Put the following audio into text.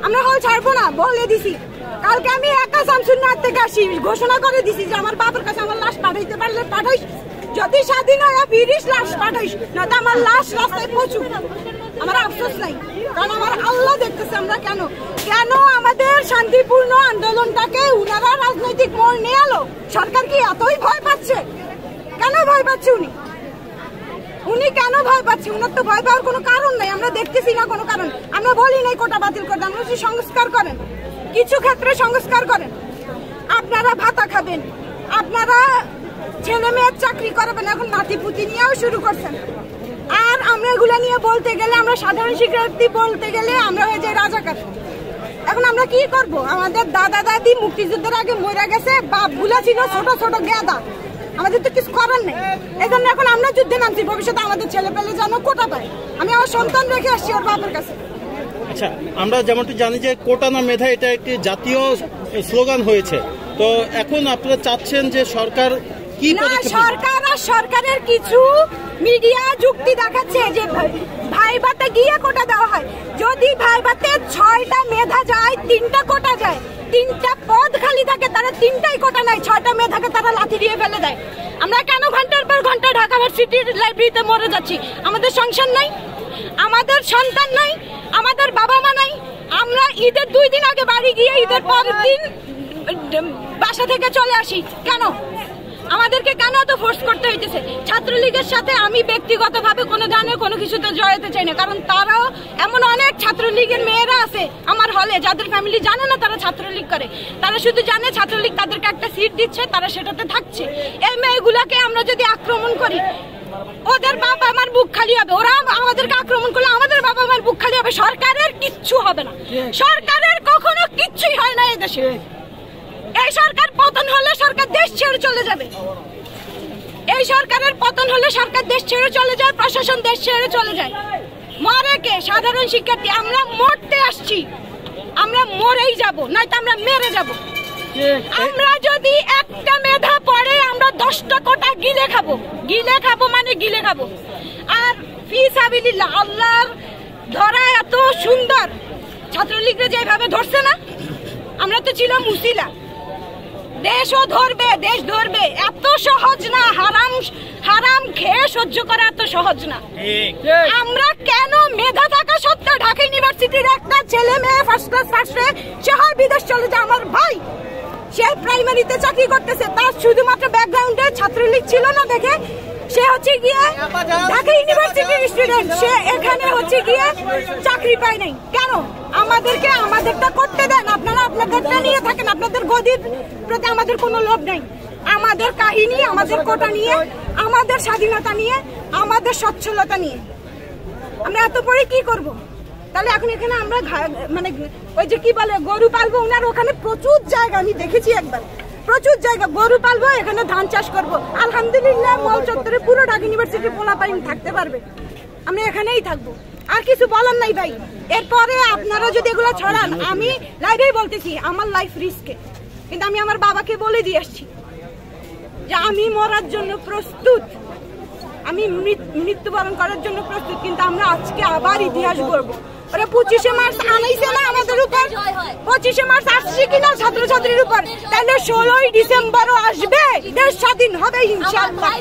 আমরা হল ছাড়বো না বলে দিছি। কালকে আমি একা শামসুন্নাহার থেকে আসি, ঘোষণা করে দিছি যে আমার বাবার কাছে আমার লাশ পাঠাইতে পারলে পাঠাইস, যদি স্বাধীন হয় ফিরিস লাশ পাঠাইস, না তো আমার লাশ রাস্তায় পৌঁছুক। আমার আফসোস নাই, কারণ আমার আল্লাহ দেখতেছে আমরা কেন আমাদের শান্তিপূর্ণ আন্দোলনটাকে উনারা রাজনৈতিক মোড় নিয়ে এলো। সরকার কি এতই ভয় পাচ্ছে? কেন ভয় পাচ্ছে উনি কেন ভয় পাচ্ছে? উনার তো ভয় পাওয়ার কোনো কারণ নাই, আমরা দেখতেছি না কোনো কারণ। আমরা বলি নাই কোটা বাতিল করতে, আমরা সংস্কার করেন, কিছু ক্ষেত্রে সংস্কার করেন। আপনারা ভাতা খাবেন, আপনারা ছেলে মেয়ের চাকরি করবেন, এখন নাতিপুতি নিয়েও শুরু করছেন। আর আমরা এগুলা নিয়ে বলতে গেলে, আমরা সাধারণ শিক্ষার্থী বলতে গেলে আমরা হয়ে যাই রাজাকার। এখন আমরা কি করব? আমাদের দাদা দাদি মুক্তিযুদ্ধের আগে মরে গেছে, বাপগুলা ছিল ছোট ছোট গেদা, আমাদের তো কিছু করার নেই। এই জন্য এখন আমরা যুদ্ধে নামছি, ভবিষ্যতে আমাদের ছেলে পেলে যেন কোটা পায়। আমি আমার সন্তান রেখে আসছি ওর বাপের কাছে। আচ্ছা, আমরা যেমনটি জানি যে কোটা না মেধা এটা একটি জাতীয় স্লোগান হয়েছে, তো এখন আপনারা চাচ্ছেন যে সরকার কি সরকার আর সরকারের কিছু মিডিয়া যুক্তি দেখাচ্ছে যে ভাইভাতে গিয়ে কোটা দেওয়া হয়। যদি ভাইভাতে 6টা মেধা যায়, 3টা কোটা যায়, 3টা পদ খালি থাকে, তারা 3টাই কোটা নেয়, 6টা মেধাকে তারা লাথি দিয়ে ফেলে দেয়। আমরা কেন ঘন্টার পর ঘন্টা ঢাকা ভার্সিটির লাইব্রেরিতে মরে যাচ্ছি? আমাদের সংসার নাই, আমাদের সন্তান নাই, আমাদের বাবা মা নাই। আমরা ঈদের 2 দিন আগে বাড়ি গিয়ে ঈদের পরের দিন বাসা থেকে চলে আসি। কেন আমাদেরকে কেন এত ফোর্স করতে হইতেছে? ছাত্রলীগের সাথে আমি ব্যক্তিগতভাবে কোনো ধরনের কোনো কিছুতে জড়াতে চাই না, কারণ তারাও এমন অনেক ছাত্রলীগের মেয়েরা আছে আমার হলে যাদের ফ্যামিলি জানে না তারা ছাত্রলীগ করে, তারা শুধু জানে ছাত্রলীগ তাদেরকে একটা সিট দিচ্ছে, তারা সেটাতে থাকছে। এই মেয়েগুলাকে আমরা যদি আক্রমণ করি, ওদের বাবা আমার বুক খালি হবে। ওরা আমাদেরকে আক্রমণ করলে আমাদের বাবা আমার বুক খালি হবে। সরকারের কিচ্ছু হবে না, সরকারের কখনো কিচ্ছুই হয় না এই দেশে। এই সরকার পতন হলে সরকার দেশ ছেড়ে চলে যাবে, এই সরকারের পতন হলে সরকার দেশ ছেড়ে চলে যায়, প্রশাসন দেশ ছেড়ে চলে যায়। মরে কে? সাধারণ শিক্ষার্থী। আমরা মরতে আসছি, আমরা মরেই যাব, নয়তো আমরা মেরে যাব। আমরা যদি একটা মেধা পড়ে আমরা 10টা কোটা গিলে খাবো, গিলে খাবো মানে গিলে খাবো। আর ফিসাবিলিল্লাহ, আল্লাহর ধরা এত সুন্দর, ছাত্রলীগরা যেভাবে ধরছে না, আমরা তো ছিলাম মুসিলা। দেশও ধরবে, দেশ ধরবে, এত সহজ না। হারাম খেয়ে সহ্য করা এত সহজ না। আমরা কেন মেধা থাকা সত্ত্বেও ঢাকা ইউনিভার্সিটির একটা ছেলে মেয়ে ফার্স্ট ক্লাসে সে হয় বিদেশ চলে যায়। আমার ভাই সে প্রাইমারিতে চাকরি করতেছে, তার শুধুমাত্র ব্যাকগ্রাউন্ডে ছাত্রলীগ ছিল না দেখে সে হচ্ছে গিয়ে ঢাকা ইউনিভার্সিটির স্টুডেন্ট, সে এখানে হচ্ছে গিয়ে চাকরি পায় নাই। কেন? আমাদেরকে আমাদেরটা করতে দেন, আপনারা আপনাদেরটা নিয়ে থাকেন। আপনাদের গদির প্রতি আমাদের কোনো লোভ নাই। আমাদের কাহিনী, আমাদের কোটা নিয়ে, আমাদের স্বাধীনতা নিয়ে, আমাদের সচ্ছলতা নিয়ে। আমরা এত পরে কি করব? তাহলে এখন এখানে আমরা মানে ওই যে কি বলে গরু পালবো, ওনার ওখানে প্রচুর জায়গা, আমি দেখেছি একবার, প্রচুর জায়গা গরু পালবো, এখানে ধান চাষ করবো। আলহামদুলিল্লাহ মল চত্বরে পুরো ঢাকা ইউনিভার্সিটির পোলাপাইন থাকতে পারবে, আমরা এখানেই থাকবো। আর কিছু বলার নাই ভাই। এরপরে আপনারা যদি এগুলো ছড়ান, আমি লাইভেই বলতেছি আমার লাইফ রিস্কে, কিন্তু আমি আমার বাবাকে বলে দিয়ে আসছি যে আমি মরার জন্য প্রস্তুত, আমি মৃত্যুবরণ করার জন্য প্রস্তুত। কিন্তু আমরা আজকে আবার ইতিহাস গড়বো। ওরা 25শে মার্চ আনাইছে না আমাদের উপর, 25শে মার্চ আসছে কিনা ছাত্রছাত্রীর উপর, তাহলে 16ই ডিসেম্বরও আসবে, দেশ স্বাধীন হবে ইনশাআল্লাহ।